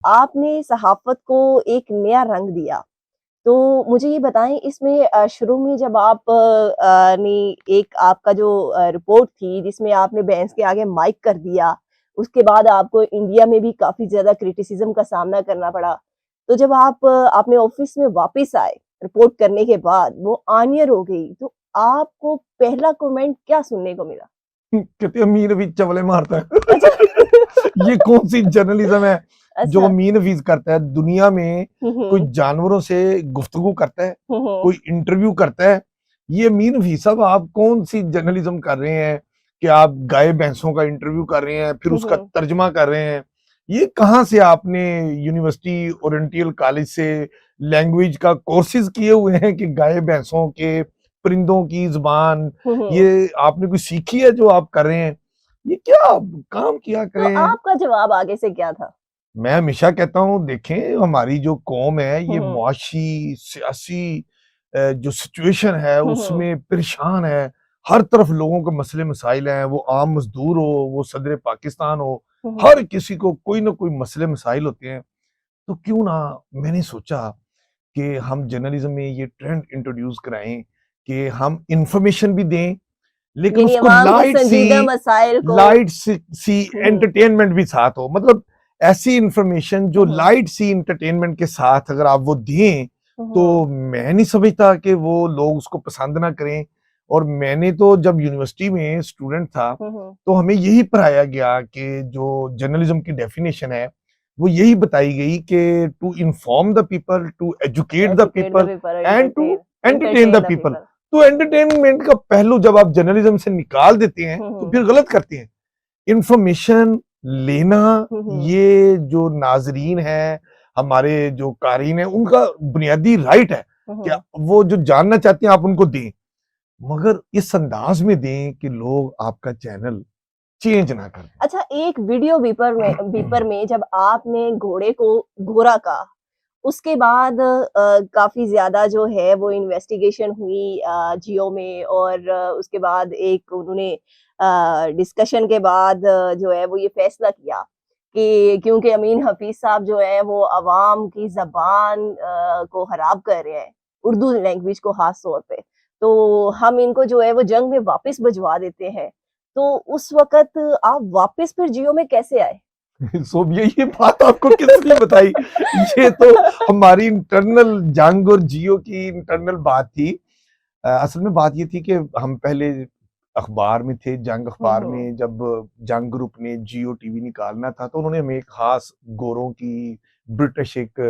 आपने सहाफ़त को एक नया रंग दिया। तो मुझे ये बताएँ इसमें शुरू में जब आप ने एक आपका जो रिपोर्ट थी जिसमें आपने बेंच के आगे माइक कर दिया, उसके बाद आपको इंडिया में भी काफ़ी ज़्यादा क्रिटिसिज़्म का सामना करना पड़ा। तो जब आप अपने ऑफ़िस में वापस आए, रिपोर्ट करने के बाद वो ऑन एयर हो गई, तो आपको पहला कमेंट क्या सुनने को मिला? कहते अमीर भी चवले मारता है। अच्छा। ये कौन सी जर्नलिज्म है जो अच्छा। अमीन हफीज करता है दुनिया में। हुँ, कोई हुँ। जानवरों से गुफ्तगू करता है, हुँ, हुँ। कोई इंटरव्यू करता है। ये अमीन हफीज साहब आप कौन सी जर्नलिज्म कर रहे हैं कि आप गाय भैंसों का इंटरव्यू कर रहे हैं फिर हुँ, उसका हुँ। तर्जमा कर रहे हैं। ये कहाँ से आपने यूनिवर्सिटी ओरिएंटल कॉलेज से लैंग्वेज का कोर्सेज किए हुए हैं कि गाय भैंसों के परिंदों की जुबान हुँ, हुँ। ये आपने कोई सीखी है जो आप कर रहे हैं? ये क्या काम किया तो करें। आपका जवाब आगे से क्या था? मैं हमेशा कहता हूँ देखें हमारी जो कौम है हुँ, ये हुँ। मुआशी, सियासी जो सिचुएशन है हुँ, हुँ। उसमें परेशान है। हर तरफ लोगों के मसले मसाइल हैं, वो आम मज़दूर हो, वो सदर पाकिस्तान हो, हुँ, हुँ। हर किसी को कोई ना कोई मसले मसाइल होते हैं। तो क्यों ना मैंने सोचा कि हम जर्नलिज़्म में ये ट्रेंड इंट्रोड्यूस कराएँ कि हम इन्फॉर्मेशन भी दें, लेकिन यानी उसको अवाम के संजीदा मसाइल को लाइट सी हुँ, हुँ। एंटरटेनमेंट भी साथ हो। मतलब ऐसी इंफॉर्मेशन जो हुँ, हुँ। लाइट सी एंटरटेनमेंट के साथ अगर आप वो दें, हुँ, हुँ। तो मैं नहीं समझता कि वो लोग उसको पसंद ना करें। और मैंने तो जब यूनिवर्सिटी में स्टूडेंट था, हुँ, हुँ। तो हमें यही पढ़ाया गया कि जो जर्नलिज्म की डेफिनेशन है, वो यही बताई गई कि to inform the people, to educate the educate the people people, and to entertain entertain the the people. People. तो एंटरटेनमेंट का पहलू जब आप जर्नलिज्म से निकाल देते हैं, हुँ, तो हुँ। फिर गलत करते हैं। इंफॉर्मेशन लेना, हुँ, हुँ। ये जो नाज़रीन हैं, हमारे जो क़ारीन हैं, उनका बुनियादी राइट है हुँ, कि हुँ। वो जो जानना चाहते हैं आप उनको दें। मगर इस अंदाज़ में दें कि लोग आपका चैनल चेंज ना कर अच्छा, एक वीडियो बीपर दें। में जब आपने घोड़े को घोड़ा कहा, उसके बाद काफ़ी ज़्यादा जो है वो इन्वेस्टिगेशन हुई जियो में और उसके बाद एक उन्होंने डिस्कशन के बाद जो है वो ये फैसला किया कि क्योंकि अमीन हफ़ीज़ साहब जो है वो अवाम की ज़बान को ख़राब कर रहे हैं, उर्दू लैंग्वेज को ख़ास तौर पे, तो हम इनको जो है वो जंग में वापस भिजवा देते हैं। तो उस वक़्त आप वापस फिर जियो में कैसे आए? सो ये बात आपको किसने बताई? ये तो हमारी इंटरनल जंग और जियो की इंटरनल बात थी। असल में बात ये थी कि हम पहले अखबार में थे, जंग हुँ, अखबार हुँ। में जब जंग ग्रुप ने जियो टीवी निकालना था, तो उन्होंने हमें एक खास गोरों की ब्रिटिश एक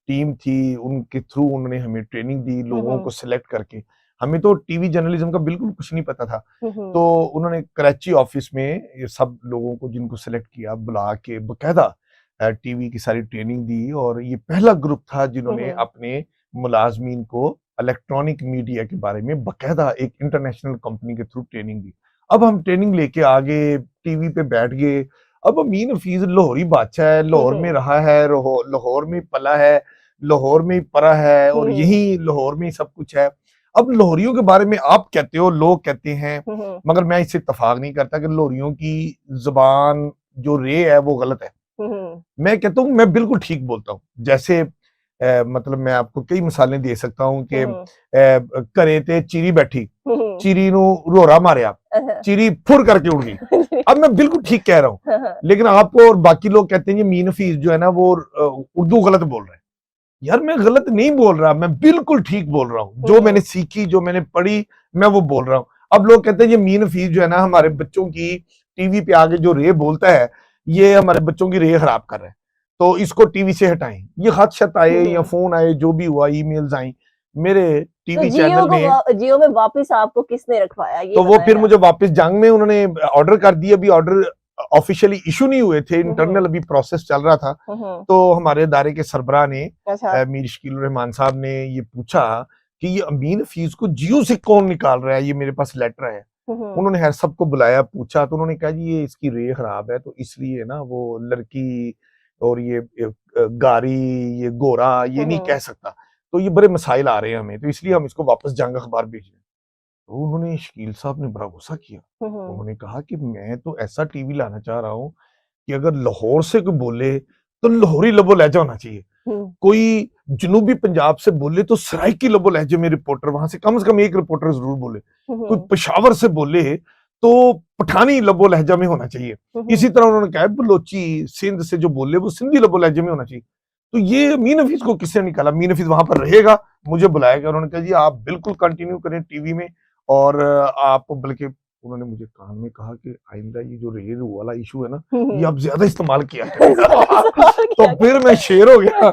टीम थी, उनके थ्रू उन्होंने हमें ट्रेनिंग दी, हुँ, लोगों को हुँ। सिलेक्ट करके। हमें तो टीवी जर्नलिज्म का बिल्कुल कुछ नहीं पता था। हुँ, तो हुँ। उन्होंने कराची ऑफिस में ये सब लोगों को जिनको सिलेक्ट किया, बुला के बकायदा टीवी की सारी ट्रेनिंग दी और ये पहला ग्रुप था हुँ, जिन्होंने हुँ। अपने मुलाज़मीन को इलेक्ट्रॉनिक मीडिया के बारे में बकायदा एक इंटरनेशनल कंपनी के थ्रू ट्रेनिंग दी। अब हम ट्रेनिंग लेके आगे टीवी पे बैठ गए। अब अमीन हफीज लाहौरी बादशाह है, हुँ, लाहौर में हुँ। रहा है, लाहौर में पला है, लाहौर में ही पढ़ा है हुँ, और हुँ। यही लाहौर में ही सब कुछ है। अब लाहौरियों के बारे में आप कहते हो, लोग कहते हैं, हुँ, हुँ। मगर मैं इससे इत्तेफाक नहीं करता कि लाहौरियों की ज़ुबान जो रे है वो गलत है। हुँ, हुँ। मैं कहता हूँ मैं बिल्कुल ठीक बोलता हूँ। जैसे मतलब मैं आपको कई मिसालें दे सकता हूँ कि हुँ, हुँ। घरे ते चिड़ी बैठी, हुँ, हुँ। चिड़ी नू रोड़ा मारया, हाँ। चिड़ी फुर करके उड़ गई। अब मैं बिल्कुल ठीक कह रहा हूँ, हाँ, हाँ। लेकिन आपको और बाकी लोग कहते हैं ये मीन हफीज जो है ना वो उर्दू गलत बोल रहे हैं। यार मैं गलत नहीं बोल रहा, मैं बिल्कुल ठीक बोल रहा हूँ। हुँ, जो मैंने हुँ। सीखी, जो मैंने पढ़ी, मैं वो बोल रहा हूँ। अब लोग कहते हैं ये मीन हफीज जो है ना हमारे बच्चों की टीवी पे आके जो रे बोलता है, ये हमारे बच्चों की रे खराब कर रहा है। तो इसको टीवी से हटाएं। ये खत शत हुँ, आए या हुँ। फोन आए, जो भी हुआ, ईमेल्स आई मेरे तो टीवी चैनल में। जियो में वापस आपको किसने रखवाया ये तो वो बताएँ फिर आप? मुझे वापस जंग में उन्होंने ऑर्डर कर दिए। अभी ऑर्डर ऑफिशियली इशू नहीं हुए थे, हुँ, इंटरनल हुँ। अभी प्रोसेस चल रहा था। हुँ, हुँ। तो हमारे इदारे के सरबराह ने अच्छा। मीर शकील रहमान साहब ने ये पूछा कि ये अमीन हफीज को जियो से कौन निकाल रहा है, ये मेरे पास लेटर है। हुँ, हुँ। उन्होंने हर सबको बुलाया, पूछा, तो उन्होंने कहा जी ये इसकी रे खराब है, तो इसलिए ना वो लड़की और ये गारी, ये गोरा ये हुँ, नहीं कह हुँ। सकता। तो ये बड़े मसाइल आ रहे हैं हमें, तो इसलिए हम इसको वापस जंग अखबार भेज रहे हैं। तो उन्होंने शकील साहब ने बड़ा गुस्सा किया। हुँ, हुँ। उन्होंने कहा कि मैं तो ऐसा टीवी लाना चाह रहा हूँ कि अगर लाहौर से कोई बोले तो लाहौरी लबो लहजा होना चाहिए। हम्म, कोई जनूबी पंजाब से बोले तो सराइकी लबो लहजे में रिपोर्टर, वहां से कम एक रिपोर्टर जरूर बोले। कोई हम्म, पेशावर से बोले तो पठानी लबो लहजा में होना चाहिए। इसी तरह उन्होंने कहा बलोची सिंध से जो बोले वो सिंधी लबो लहजे में होना चाहिए। तो ये मीन हफीज को किसने निकाला? मीन हफीज वहां पर रहेगा, मुझे बुलाएगा, उन्होंने कहा जी आप बिल्कुल कंटिन्यू करें टीवी में, और आप बल्कि उन्होंने मुझे कान में कहा कि आइंदा ये जो रेल वाला इशू है ना, ये आप ज्यादा इस्तेमाल किया करें। तो फिर मैं शेर हो गया।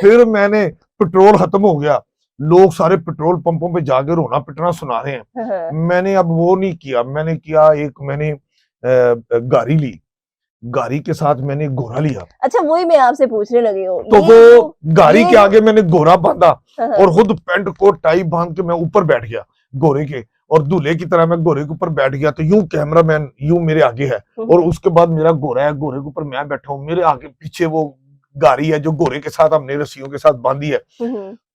फिर मैंने, पेट्रोल खत्म हो गया, लोग सारे पेट्रोल पंपों पे जाके रोना पिटना सुना रहे हैं, मैंने अब वो नहीं किया। मैंने किया, एक मैंने गाड़ी ली, गाड़ी के साथ मैंने घोड़ा लिया। अच्छा, वही मैं आपसे पूछने लगी हूँ, तो वो गाड़ी के आगे मैंने घोड़ा बांधा हाँ, और खुद पैंट कोट टाई बांध के मैं ऊपर बैठ गया घोड़े के, और दूल्हे की तरह मैं घोड़े के ऊपर बैठ गया। तो यूं कैमरामैन यूं मेरे आगे है, और उसके बाद मेरा घोड़ा है, घोड़े के ऊपर मैं बैठा हूं, मेरे आगे पीछे वो गाड़ी है जो घोड़े के साथ हमने रस्सियों के साथ बांधी है।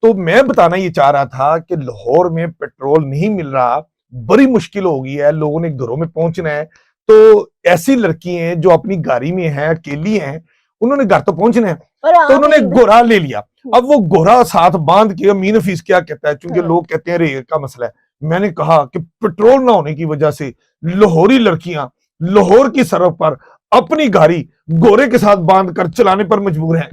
तो मैं बताना ये चाह रहा था कि लाहौर में पेट्रोल नहीं मिल रहा, बड़ी मुश्किल हो गई है, लोगों ने घरों में पहुंचना है। तो ऐसी लड़की हैं जो अपनी गाड़ी में है, अकेली हैं, उन्होंने घर तो पहुंचना है, तो उन्होंने घोड़ा ले लिया। अब वो घोड़ा साथ बांध के, अमीन हफीज क्या कहता है, क्योंकि लोग कहते हैं रेल का मसला है, मैंने कहा कि पेट्रोल ना होने की वजह से लाहौरी लड़कियां लाहौर की सड़क पर अपनी गाड़ी घोड़े के साथ बांध कर चलाने पर मजबूर हैं।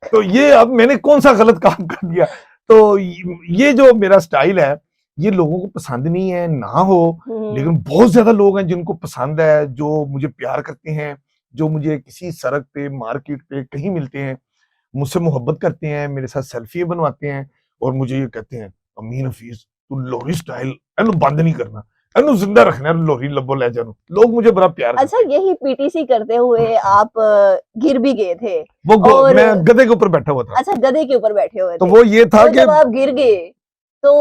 तो ये अब मैंने कौन सा गलत काम कर दिया? तो ये जो मेरा स्टाइल है ये लोगों को पसंद नहीं है ना हो, लेकिन बहुत ज्यादा लोग हैं जिनको पसंद है, जो मुझे प्यार करते हैं, जो मुझे किसी सड़क पे, मार्केट पे कहीं मिलते हैं, मुझसे मोहब्बत करते हैं, मेरे साथ सेल्फी बनवाते हैं, और मुझे ये कहते हैं अमीन हफीज तू लोहरी स्टाइल एनु बंद नहीं करना, एनु जिंदा रखना है, लोहरी लबो लहजा नु। लोग मुझे बड़ा प्यार अच्छा, यही पीटीसी करते हुए आप गिर भी गए थे, और मैं गधे के ऊपर बैठा हुआ था। अच्छा, गधे के ऊपर बैठे हुए थे, तो वो ये था कि जब आप गिर गए तो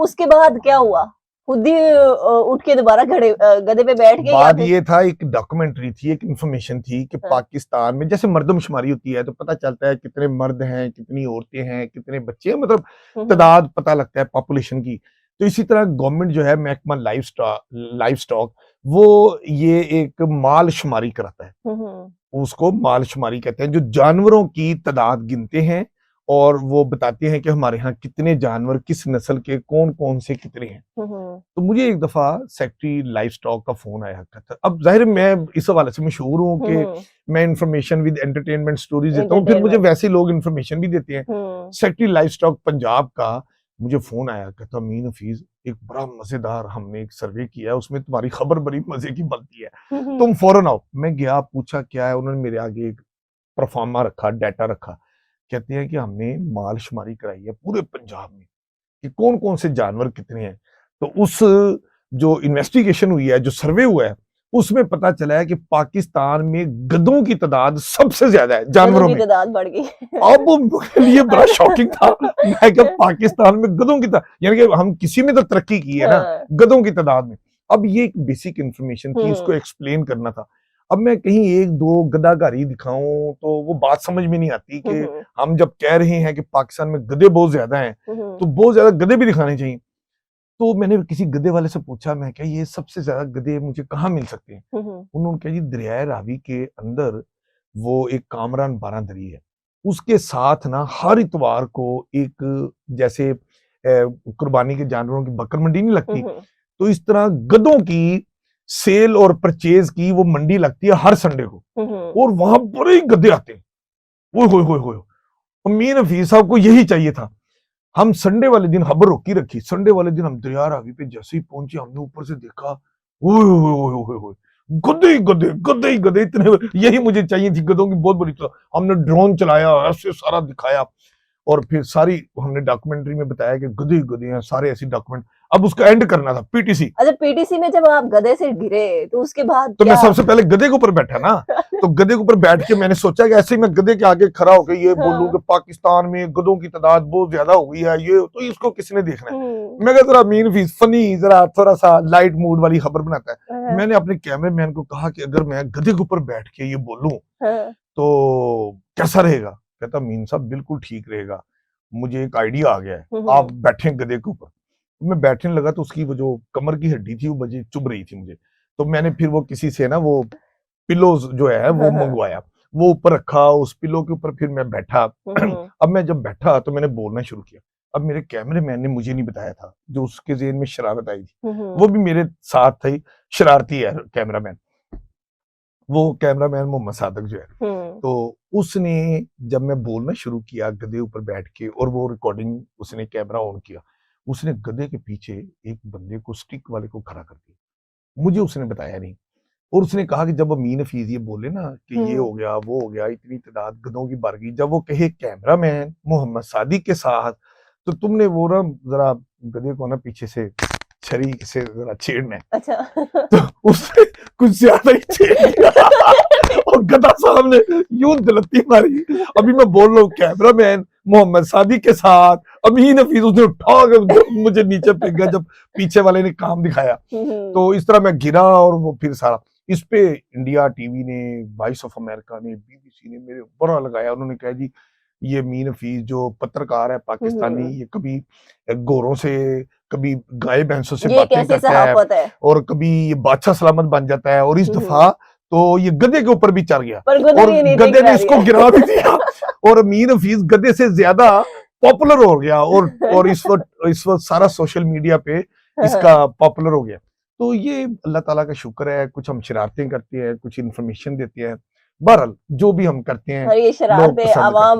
उसके बाद क्या हुआ? खुद ही उठ के दोबारा गधे पे बैठ गए? बात ये था, एक डॉक्यूमेंट्री थी, एक इंफॉर्मेशन थी कि पाकिस्तान में जैसे मर्दमशुमारी होती है तो पता चलता है कितने मर्द हैं, कितनी औरतें हैं, कितने बच्चे हैं, मतलब तादाद पता लगता है पॉपुलेशन की। तो इसी तरह गवर्नमेंट जो है, महकमा लाइफ स्टॉक, वो ये एक माल शुमारी कराता है, उसको माल शुमारी कहते हैं, जो जानवरों की तादाद गिनते हैं और वो बताते हैं कि हमारे यहाँ कितने जानवर, किस नस्ल के, कौन कौन से कितने हैं। तो मुझे एक दफा सेक्रेटरी लाइफ स्टॉक का फोन आया था। अब जाहिर मैं इस हवाले से मशहूर हूँ कि मैं इंफॉर्मेशन विद एंटरटेनमेंट स्टोरीज देता हूँ, फिर मुझे वैसे लोग इंफॉर्मेशन भी देते हैं। सेक्रेटरी लाइफ स्टॉक पंजाब का मुझे फोन आया, कहता अमीन हफीज एक बड़ा मजेदार हमने एक सर्वे किया है, उसमें तुम्हारी खबर बड़ी मजे की बनती है, तुम फौरन आओ। मैं गया, पूछा क्या है, उन्होंने मेरे आगे एक परफॉर्मा रखा, डाटा रखा, कहते हैं कि हमने माल शुमारी कराई है पूरे पंजाब में कि कौन कौन से जानवर कितने हैं। तो उस जो इन्वेस्टिगेशन हुई है, जो सर्वे हुआ है, उसमें पता चला है कि पाकिस्तान में गधों की तादाद सबसे ज्यादा है, जानवरों में तादाद बढ़ गई। अब मेरे लिए बड़ा शॉकिंग था। मैं क्या, पाकिस्तान में गधों की तादाद, यानी कि हम किसी में तो तरक्की की है ना, गधों की तादाद में। अब ये एक बेसिक इंफॉर्मेशन थी, इसको एक्सप्लेन करना था। अब मैं कहीं एक दो गधागारी दिखाऊं तो वो बात समझ में नहीं आती कि हम जब कह रहे हैं कि पाकिस्तान में गधे बहुत ज्यादा हैं, तो बहुत ज्यादा गधे भी दिखाने चाहिए। तो मैंने किसी गधे वाले से पूछा, मैं क्या ये सबसे ज्यादा गधे मुझे कहाँ मिल सकते हैं? उन्होंने कहा जी दरियाए रावी के अंदर वो एक कामरान बारादरी है, उसके साथ ना हर इतवार को एक, जैसे कुर्बानी के जानवरों की बकर मंडी नहीं लगती, तो इस तरह गधों की सेल और परचेज की वो मंडी लगती है हर संडे को, और वहां बड़े ही गधे आते हैं। ओए अमीन हफीज साहब को यही चाहिए था। हम संडे वाले दिन खबर रोकी रखी, संडे वाले दिन हम दरिया रावी पे जैसे ही पहुंचे, हमने ऊपर से देखा, ओए गधे गधे गधे गधे इतने, यही मुझे चाहिए थी, गधों की बहुत बड़ी। हमने ड्रोन चलाया, ऐसे सारा दिखाया, और फिर सारी हमने डॉक्यूमेंट्री में बताया कि गधे गधे हैं सारे, ऐसी डॉक्यूमेंट। अब उसका एंड करना था पीटीसी। अच्छा, पीटीसी में जब आप गधे से गिरे तो उसके बाद तो मैं सबसे पहले गधे के ऊपर बैठा ना, तो गधे के ऊपर बैठ के मैंने सोचा कि ऐसे ही मैं गधे के आगे खड़ा होकर ये बोलूं कि पाकिस्तान में गधों की तादाद बहुत ज्यादा हो गई है, ये तो इसको किसने देखना है। मैं कहता जरा अमीन हफीज फनी, जरा थोड़ा सा लाइट मूड वाली खबर बनाता है। मैंने अपने कैमरामैन को कहा कि अगर मैं गधे के ऊपर बैठ के ये बोलूं तो कैसा रहेगा? कहता अमीन साहब बिल्कुल ठीक रहेगा, मुझे एक आइडिया आ गया है, आप बैठे गधे के ऊपर। मैं बैठने लगा तो उसकी वो जो कमर की हड्डी थी वो मुझे चुभ रही थी मुझे, तो मैंने फिर वो किसी से ना वो पिलोज जो है वो मंगवाया, वो ऊपर रखा, उस पिलो के ऊपर फिर मैं बैठा। अब मैं जब बैठा तो मैंने बोलना शुरू किया। अब मेरे कैमरामैन ने मुझे नहीं बताया था, जो उसके ज़हन में शरारत आई थी, वो भी मेरे साथ थी, शरारती है कैमरामैन, वो कैमरामैन मोहम्मद सादिक जो है। तो उसने जब मैं बोलना शुरू किया गधे ऊपर बैठ के, और वो रिकॉर्डिंग, उसने कैमरा ऑन किया, उसने गधे के पीछे एक बंदे को, स्टिक वाले को खड़ा कर दिया। मुझे उसने बताया नहीं, और उसने कहा कि जब अमीन हफीज ये बोले ना कि ये हो गया, वो हो गया, इतनी तादाद गधों की बढ़ गई, जब वो कहे कैमरामैन मोहम्मद सादिक के साथ, तो तुमने वो ना जरा गधे को ना पीछे से छरी से जरा छेड़ना है। अच्छा। तो उसने कुछ ज्यादा ही छेड़ दिया और गधा साहब ने यूं दलती मारी। अभी मैं बोल रहा हूँ कैमरामैन मोहम्मद सादिक के साथ, अमीन हफीज, उसने उठा के मुझे नीचे फेंक गया जब पीछे वाले ने काम दिखाया। तो इस तरह मैं गिरा, और वो फिर सारा इस पे इंडिया टीवी ने, वॉइस ऑफ अमेरिका ने, बीबीसी ने मेरे बुरा लगाया। उन्होंने कहा जी ये अमीन हफीज जो पत्रकार है पाकिस्तानी, ये कभी गोरों से, कभी गाय भैंसों से ये बातें कैसी करता है, सहाफत है। और कभी ये बादशाह सलामत बन जाता है, और इस दफा तो ये गधे के ऊपर भी चढ़ गया, पर और गधे ने इसको गिरा भी दिया, और अमीन हफीज गधे से ज्यादा पॉपुलर हो गया, और इस वक्त सारा सोशल मीडिया पे इसका पॉपुलर हो गया। तो ये अल्लाह ताला का शुक्र है, कुछ हम शरारतें करते हैं, कुछ इन्फॉर्मेशन देते हैं, बहरहाल जो भी हम करते हैं और ये लोग शरारतें पसंद करते हैं। आवाम